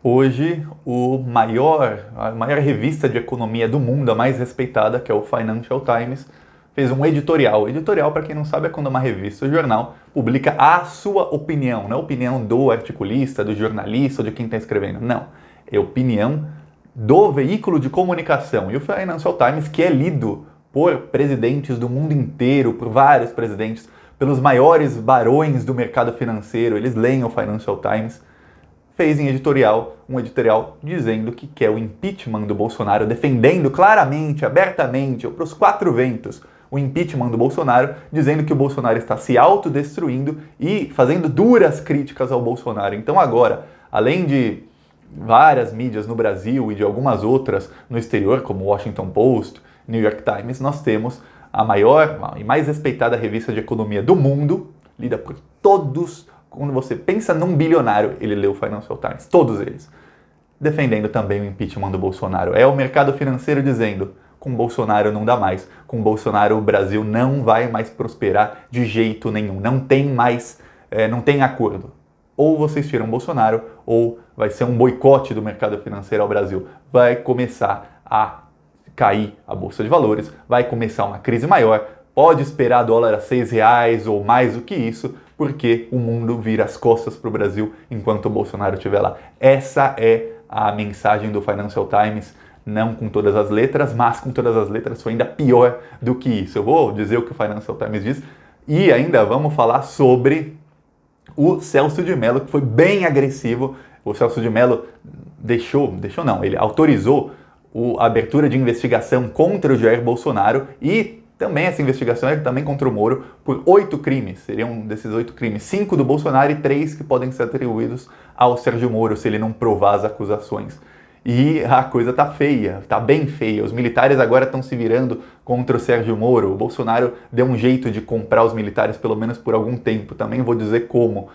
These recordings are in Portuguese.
Hoje, a maior revista de economia do mundo, a mais respeitada, que é o Financial Times, fez um editorial. Editorial, para quem não sabe, é quando uma revista ou jornal publica a sua opinião, não é a opinião do articulista, do jornalista ou de quem está escrevendo. Não, é a opinião do veículo de comunicação. E o Financial Times, que é lido por presidentes do mundo inteiro, por vários presidentes, pelos maiores barões do mercado financeiro, eles leem o Financial Times, fez um editorial dizendo que quer o impeachment do Bolsonaro, defendendo claramente, abertamente, para os quatro ventos, o impeachment do Bolsonaro, dizendo que o Bolsonaro está se autodestruindo e fazendo duras críticas ao Bolsonaro. Então agora, além de várias mídias no Brasil e de algumas outras no exterior, como o Washington Post, New York Times, nós temos a maior e mais respeitada revista de economia do mundo, lida por todos. Quando você pensa num bilionário, ele lê o Financial Times, todos eles, defendendo também o impeachment do Bolsonaro. É o mercado financeiro dizendo, com Bolsonaro não dá mais, com Bolsonaro o Brasil não vai mais prosperar de jeito nenhum, não tem acordo. Ou vocês tiram Bolsonaro, ou vai ser um boicote do mercado financeiro ao Brasil. Vai começar a cair a Bolsa de Valores, vai começar uma crise maior, pode esperar dólar a R$6 ou mais do que isso, porque o mundo vira as costas para o Brasil enquanto o Bolsonaro estiver lá. Essa é a mensagem do Financial Times, não com todas as letras, mas com todas as letras foi ainda pior do que isso. Eu vou dizer o que o Financial Times diz e ainda vamos falar sobre o Celso de Mello, que foi bem agressivo. O Celso de Mello ele autorizou a abertura de investigação contra o Jair Bolsonaro e também essa investigação é também contra o Moro por 8 crimes. Seriam desses 8 crimes, 5 do Bolsonaro e 3 que podem ser atribuídos ao Sérgio Moro se ele não provar as acusações. E a coisa tá feia, tá bem feia. Os militares agora estão se virando contra o Sérgio Moro. O Bolsonaro deu um jeito de comprar os militares pelo menos por algum tempo. Também vou dizer como.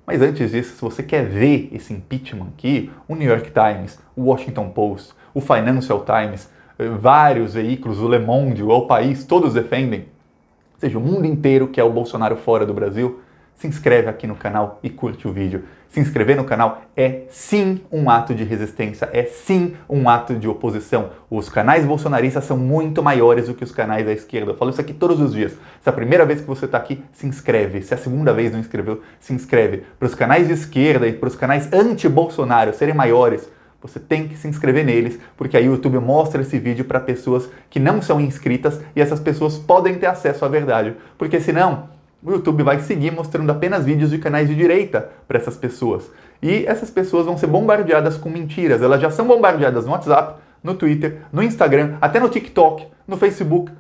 Mas antes disso, se você quer ver esse impeachment aqui, o New York Times, o Washington Post, o Financial Times, vários veículos, o Le Monde, o El País, todos defendem, ou seja, o mundo inteiro quer o Bolsonaro fora do Brasil. Se inscreve aqui no canal e curte o vídeo. Se inscrever no canal é sim um ato de resistência, é sim um ato de oposição. Os canais bolsonaristas são muito maiores do que os canais da esquerda. Eu falo isso aqui todos os dias. Se é a primeira vez que você está aqui, se inscreve. Se é a segunda vez não inscreveu, se inscreve. Para os canais de esquerda e para os canais anti-Bolsonaro serem maiores, você tem que se inscrever neles, porque aí o YouTube mostra esse vídeo para pessoas que não são inscritas e essas pessoas podem ter acesso à verdade. Porque senão, o YouTube vai seguir mostrando apenas vídeos de canais de direita para essas pessoas. E essas pessoas vão ser bombardeadas com mentiras. Elas já são bombardeadas no WhatsApp, no Twitter, no Instagram, até no TikTok, no Facebook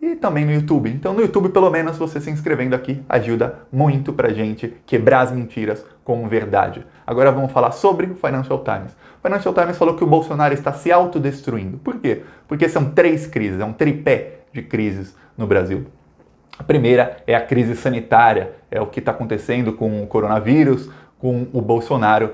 e também no YouTube. Então no YouTube, pelo menos, você se inscrevendo aqui ajuda muito pra gente quebrar as mentiras com verdade. Agora vamos falar sobre o Financial Times. O Financial Times falou que o Bolsonaro está se autodestruindo. Por quê? Porque são 3 crises, é um tripé de crises no Brasil. A primeira é a crise sanitária, é o que está acontecendo com o coronavírus, com o Bolsonaro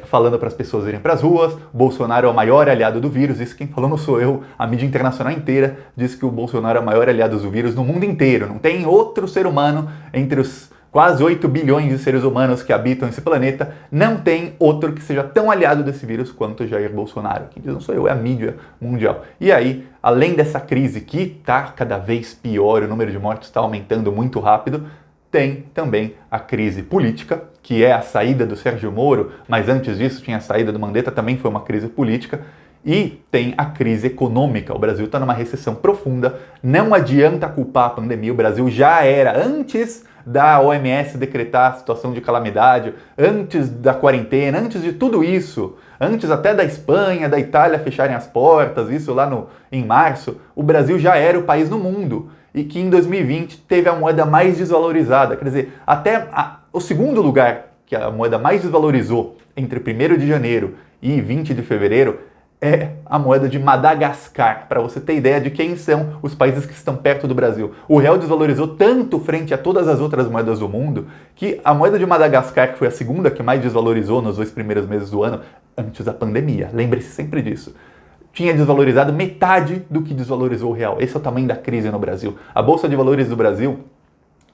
falando para as pessoas irem para as ruas. O Bolsonaro é o maior aliado do vírus, isso quem falou não sou eu, a mídia internacional inteira diz que o Bolsonaro é o maior aliado do vírus no mundo inteiro. Não tem outro ser humano entre os quase 8 bilhões de seres humanos que habitam esse planeta, não tem outro que seja tão aliado desse vírus quanto Jair Bolsonaro. Quem diz não sou eu, é a mídia mundial. E aí, além dessa crise que está cada vez pior, o número de mortes está aumentando muito rápido, tem também a crise política, que é a saída do Sérgio Moro, mas antes disso tinha a saída do Mandetta, também foi uma crise política, e tem a crise econômica. O Brasil está numa recessão profunda, não adianta culpar a pandemia, o Brasil já era antes da OMS decretar a situação de calamidade, antes da quarentena, antes de tudo isso, antes até da Espanha, da Itália fecharem as portas, isso lá em março, o Brasil já era o país no mundo e que em 2020 teve a moeda mais desvalorizada. Quer dizer, até o segundo lugar que a moeda mais desvalorizou entre 1º de janeiro e 20 de fevereiro é a moeda de Madagascar, para você ter ideia de quem são os países que estão perto do Brasil. O real desvalorizou tanto frente a todas as outras moedas do mundo que a moeda de Madagascar, que foi a segunda que mais desvalorizou nos 2 primeiros meses do ano, antes da pandemia, lembre-se sempre disso, tinha desvalorizado metade do que desvalorizou o real. Esse é o tamanho da crise no Brasil. A Bolsa de Valores do Brasil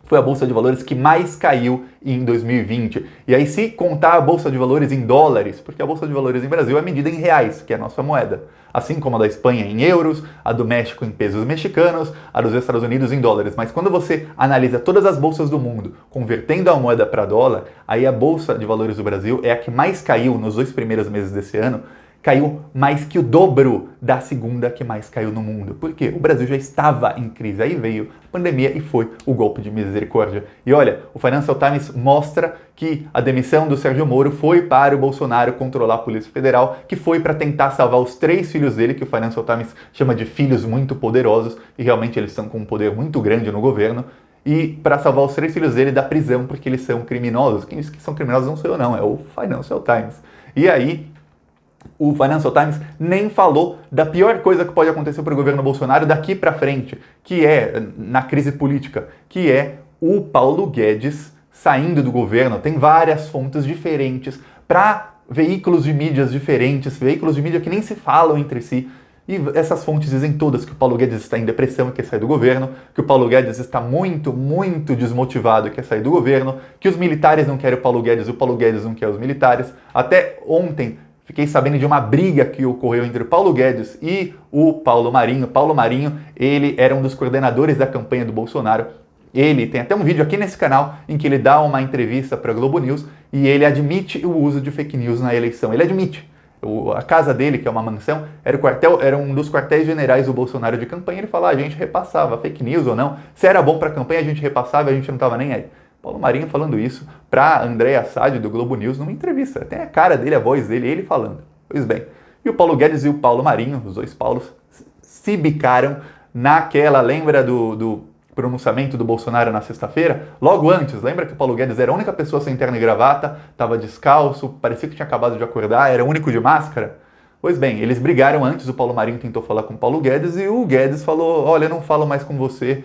foi a Bolsa de Valores que mais caiu em 2020. E aí, se contar a Bolsa de Valores em dólares, porque a Bolsa de Valores em Brasil é medida em reais, que é a nossa moeda, assim como a da Espanha em euros, a do México em pesos mexicanos, a dos Estados Unidos em dólares. Mas quando você analisa todas as bolsas do mundo, convertendo a moeda para dólar, aí a Bolsa de Valores do Brasil é a que mais caiu nos 2 primeiros meses desse ano, caiu mais que o dobro da segunda que mais caiu no mundo. Por quê? O Brasil já estava em crise, aí veio a pandemia e foi o golpe de misericórdia. E olha, o Financial Times mostra que a demissão do Sérgio Moro foi para o Bolsonaro controlar a Polícia Federal, que foi para tentar salvar os 3 filhos dele, que o Financial Times chama de filhos muito poderosos, e realmente eles estão com um poder muito grande no governo, e para salvar os 3 filhos dele da prisão, porque eles são criminosos. Quem diz que são criminosos não sou eu não, é o Financial Times. E aí, o Financial Times nem falou da pior coisa que pode acontecer para o governo Bolsonaro daqui para frente, que é, na crise política, que é o Paulo Guedes saindo do governo. Tem várias fontes diferentes para veículos de mídias diferentes, veículos de mídia que nem se falam entre si. E essas fontes dizem todas que o Paulo Guedes está em depressão e quer sair do governo, que o Paulo Guedes está muito, muito desmotivado e quer sair do governo, que os militares não querem o Paulo Guedes não quer os militares. Até ontem, fiquei sabendo de uma briga que ocorreu entre o Paulo Guedes e o Paulo Marinho. Paulo Marinho, ele era um dos coordenadores da campanha do Bolsonaro. Ele tem até um vídeo aqui nesse canal em que ele dá uma entrevista para a Globo News e ele admite o uso de fake news na eleição. Ele admite. A casa dele, que é uma mansão, era um dos quartéis generais do Bolsonaro de campanha. Ele fala, a gente repassava fake news ou não. Se era bom para a campanha, a gente repassava e a gente não estava nem aí. Paulo Marinho falando isso para André Assad do Globo News numa entrevista. Tem a cara dele, a voz dele, ele falando. Pois bem. E o Paulo Guedes e o Paulo Marinho, os 2 Paulos, se bicaram naquela, lembra do pronunciamento do Bolsonaro na sexta-feira? Logo antes, lembra que o Paulo Guedes era a única pessoa sem terno e gravata, estava descalço, parecia que tinha acabado de acordar, era o único de máscara? Pois bem, eles brigaram antes, o Paulo Marinho tentou falar com o Paulo Guedes e o Guedes falou, olha, eu não falo mais com você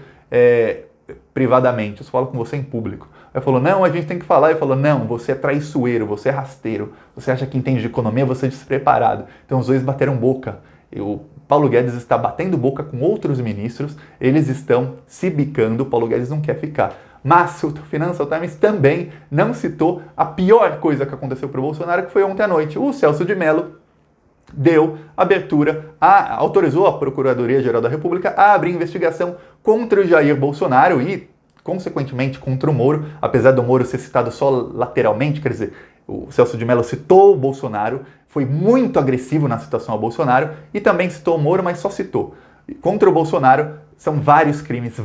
privadamente, eu só falo com você em público. Aí falou, não, a gente tem que falar. Ele falou, não, você é traiçoeiro, você é rasteiro, você acha que entende de economia, você é despreparado. Então os 2 bateram boca. O Paulo Guedes está batendo boca com outros ministros, eles estão se bicando, o Paulo Guedes não quer ficar. Mas o Financial Times também não citou a pior coisa que aconteceu para o Bolsonaro, que foi ontem à noite. O Celso de Mello deu abertura, autorizou a Procuradoria-Geral da República a abrir investigação contra o Jair Bolsonaro e, consequentemente, contra o Moro, apesar do Moro ser citado só lateralmente, quer dizer, o Celso de Mello citou o Bolsonaro, foi muito agressivo na citação ao Bolsonaro e também citou o Moro, mas só citou. Contra o Bolsonaro, são vários crimes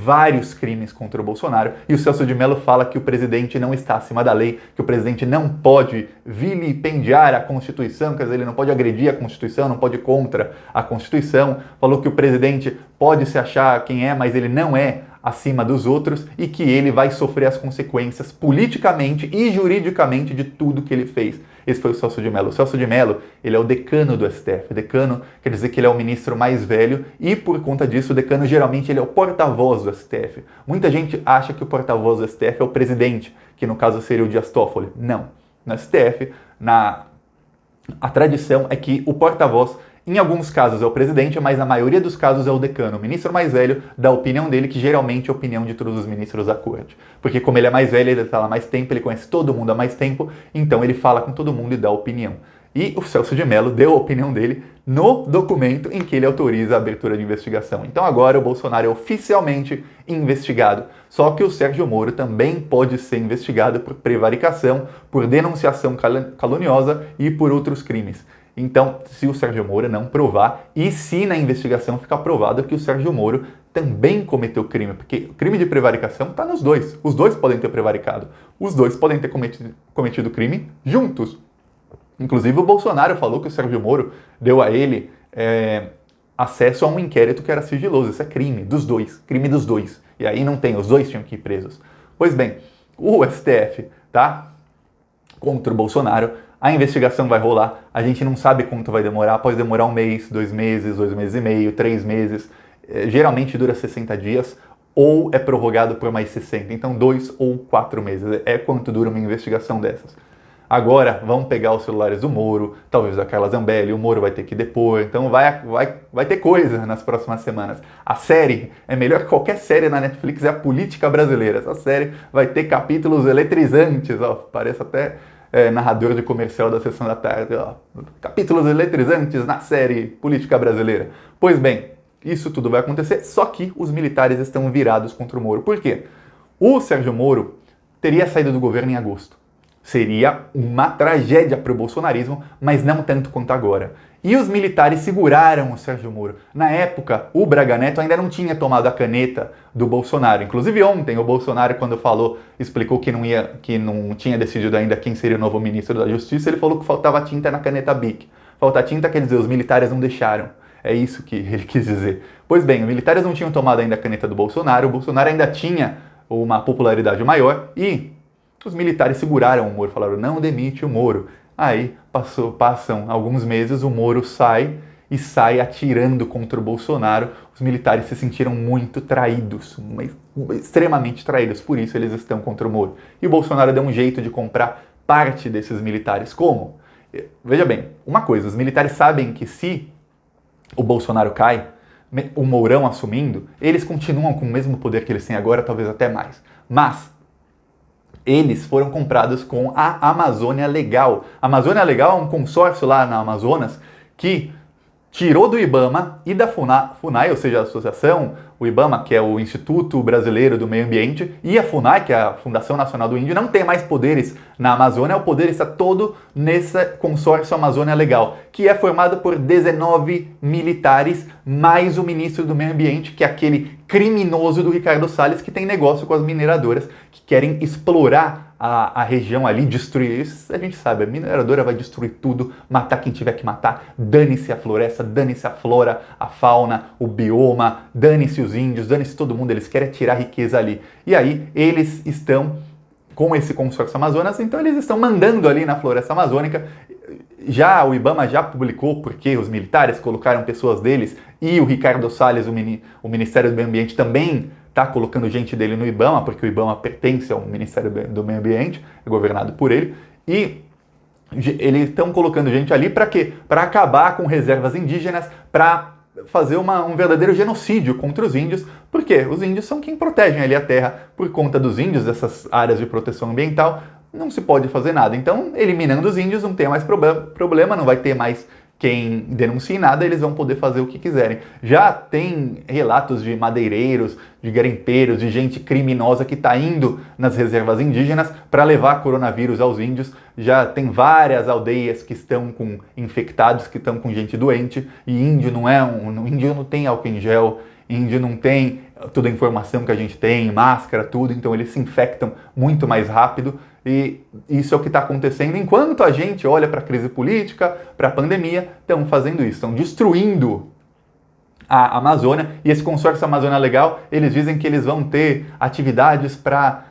contra o Bolsonaro, e o Celso de Mello fala que o presidente não está acima da lei, que o presidente não pode vilipendiar a Constituição, quer dizer, ele não pode agredir a Constituição, não pode ir contra a Constituição, falou que o presidente pode se achar quem é, mas ele não é acima dos outros e que ele vai sofrer as consequências politicamente e juridicamente de tudo que ele fez. Esse foi o Celso de Mello. O Celso de Mello, ele é o decano do STF. Decano quer dizer que ele é o ministro mais velho e, por conta disso, o decano geralmente ele é o porta-voz do STF. Muita gente acha que o porta-voz do STF é o presidente, que no caso seria o Dias Toffoli. Não. No STF, a tradição é que o porta-voz, em alguns casos é o presidente, mas na maioria dos casos é o decano, o ministro mais velho, da opinião dele, que geralmente é a opinião de todos os ministros da corte. Porque como ele é mais velho, ele está lá há mais tempo, ele conhece todo mundo há mais tempo, então ele fala com todo mundo e dá opinião. E o Celso de Mello deu a opinião dele no documento em que ele autoriza a abertura de investigação. Então agora o Bolsonaro é oficialmente investigado. Só que o Sérgio Moro também pode ser investigado por prevaricação, por denunciação caluniosa e por outros crimes. Então, se o Sérgio Moro não provar, e se na investigação ficar provado que o Sérgio Moro também cometeu crime, porque o crime de prevaricação está nos 2. Os 2 podem ter prevaricado. Os 2 podem ter cometido crime juntos. Inclusive, o Bolsonaro falou que o Sérgio Moro deu a ele acesso a um inquérito que era sigiloso. Isso é crime dos 2. Crime dos 2. E aí não tem, os 2 tinham que ir presos. Pois bem, o STF, tá? Contra o Bolsonaro. A investigação vai rolar, a gente não sabe quanto vai demorar, pode demorar 1 mês, 2 meses, 2 meses e meio, 3 meses, geralmente dura 60 dias ou é prorrogado por mais 60, então 2 ou 4 meses, é quanto dura uma investigação dessas. Agora vão pegar os celulares do Moro, talvez da Carla Zambelli, o Moro vai ter que depor, então vai ter coisa nas próximas semanas. A série é melhor que qualquer série na Netflix, é a política brasileira. Essa série vai ter capítulos eletrizantes, ó, parece até narrador de comercial da Sessão da Tarde, ó. Capítulos eletrizantes na série política brasileira. Pois bem, isso tudo vai acontecer, só que os militares estão virados contra o Moro. Por quê? O Sérgio Moro teria saído do governo em agosto. Seria uma tragédia para o bolsonarismo, mas não tanto quanto agora. E os militares seguraram o Sérgio Moro. Na época, o Braga Neto ainda não tinha tomado a caneta do Bolsonaro. Inclusive ontem, o Bolsonaro, quando explicou que não tinha decidido ainda quem seria o novo ministro da Justiça, ele falou que faltava tinta na caneta BIC. Falta tinta quer dizer, os militares não deixaram. É isso que ele quis dizer. Pois bem, os militares não tinham tomado ainda a caneta do Bolsonaro, o Bolsonaro ainda tinha uma popularidade maior e os militares seguraram o Moro, falaram, não demite o Moro. Aí passam alguns meses, o Moro sai atirando contra o Bolsonaro. Os militares se sentiram muito traídos, extremamente traídos, por isso eles estão contra o Moro. E o Bolsonaro deu um jeito de comprar parte desses militares. Como? Veja bem, uma coisa, os militares sabem que se o Bolsonaro cai, o Mourão assumindo, eles continuam com o mesmo poder que eles têm agora, talvez até mais. Mas eles foram comprados com a Amazônia Legal. A Amazônia Legal é um consórcio lá na Amazonas que tirou do IBAMA e da FUNAI, ou seja, a associação, o IBAMA, que é o Instituto Brasileiro do Meio Ambiente, e a FUNAI, que é a Fundação Nacional do Índio, não tem mais poderes na Amazônia, o poder está todo nesse consórcio Amazônia Legal, que é formado por 19 militares, mais o ministro do Meio Ambiente, que é aquele criminoso do Ricardo Salles, que tem negócio com as mineradoras, que querem explorar a região ali, destruir isso. A gente sabe, a mineradora vai destruir tudo, matar quem tiver que matar, dane-se a floresta, dane-se a flora, a fauna, o bioma, dane-se os índios, dane-se todo mundo, eles querem tirar riqueza ali. E aí eles estão com esse consórcio Amazonas, então eles estão mandando ali na floresta amazônica. O IBAMA já publicou porque os militares colocaram pessoas deles e o Ricardo Salles, o Ministério do Meio Ambiente, também está colocando gente dele no IBAMA, porque o IBAMA pertence ao Ministério do Meio Ambiente, é governado por ele, e eles estão colocando gente ali para quê? Para acabar com reservas indígenas, para fazer um verdadeiro genocídio contra os índios, porque os índios são quem protegem ali a terra. Por conta dos índios, dessas áreas de proteção ambiental, não se pode fazer nada. Então, eliminando os índios, não tem mais problema, não vai ter mais quem denuncie nada, eles vão poder fazer o que quiserem. Já tem relatos de madeireiros, de garimpeiros, de gente criminosa que está indo nas reservas indígenas para levar coronavírus aos índios. Já tem várias aldeias que estão com infectados, que estão com gente doente, e índio índio não tem álcool em gel, índio não tem toda a informação que a gente tem, máscara, tudo, então eles se infectam muito mais rápido. E isso é o que está acontecendo enquanto a gente olha para a crise política, para a pandemia, estão fazendo isso, estão destruindo a Amazônia. E esse consórcio Amazônia Legal, eles dizem que eles vão ter atividades para,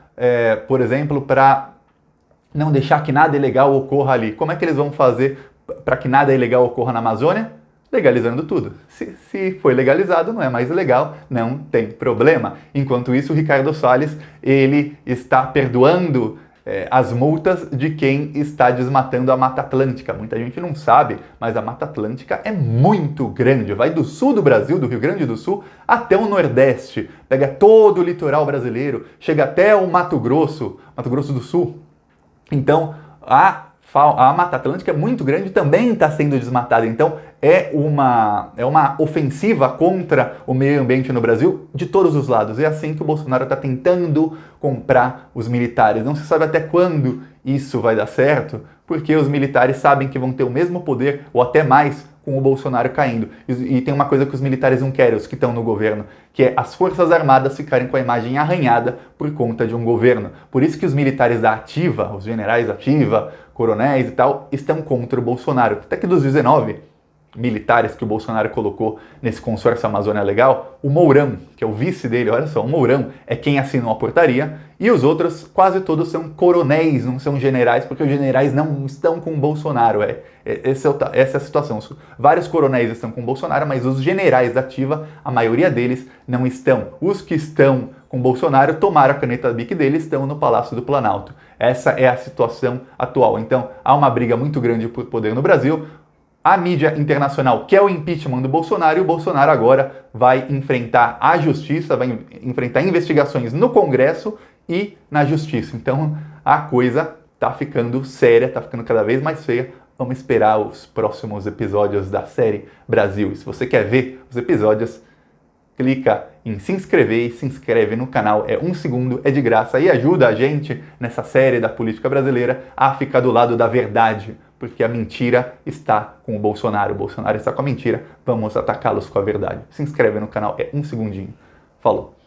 por exemplo, para não deixar que nada ilegal ocorra ali. Como é que eles vão fazer para que nada ilegal ocorra na Amazônia? Legalizando tudo. Se foi legalizado, não é mais ilegal, não tem problema. Enquanto isso, o Ricardo Salles, ele está perdoando as multas de quem está desmatando a Mata Atlântica. Muita gente não sabe, mas a Mata Atlântica é muito grande. Vai do sul do Brasil, do Rio Grande do Sul, até o Nordeste. Pega todo o litoral brasileiro, chega até o Mato Grosso do Sul. Então, a Mata Atlântica é muito grande e também está sendo desmatada. Então, é uma ofensiva contra o meio ambiente no Brasil de todos os lados. É assim que o Bolsonaro está tentando comprar os militares. Não se sabe até quando isso vai dar certo, porque os militares sabem que vão ter o mesmo poder, ou até mais, com o Bolsonaro caindo. E tem uma coisa que os militares não querem, os que estão no governo, que é as Forças Armadas ficarem com a imagem arranhada por conta de um governo. Por isso que os militares da ativa, os generais da ativa, coronéis e tal, estão contra o Bolsonaro. Até que dos 19 militares que o Bolsonaro colocou nesse consórcio Amazônia Legal, o Mourão, que é o vice dele, olha só, o Mourão é quem assinou a portaria, e os outros, quase todos são coronéis, não são generais, porque os generais não estão com o Bolsonaro. Essa é a situação. Vários coronéis estão com o Bolsonaro, mas os generais da ativa, a maioria deles não estão. Os que estão com Bolsonaro, tomaram a caneta BIC dele e estão no Palácio do Planalto. Essa é a situação atual. Então, há uma briga muito grande por poder no Brasil. A mídia internacional quer o impeachment do Bolsonaro e o Bolsonaro agora vai enfrentar a justiça, vai enfrentar investigações no Congresso e na justiça. Então, a coisa tá ficando séria, tá ficando cada vez mais feia. Vamos esperar os próximos episódios da série Brasil. E se você quer ver os episódios, clica em se inscrever e se inscreve no canal. É 1 segundo, é de graça e ajuda a gente nessa série da política brasileira a ficar do lado da verdade, porque a mentira está com o Bolsonaro está com a mentira, vamos atacá-los com a verdade. Se inscreve no canal, é 1 segundinho. Falou!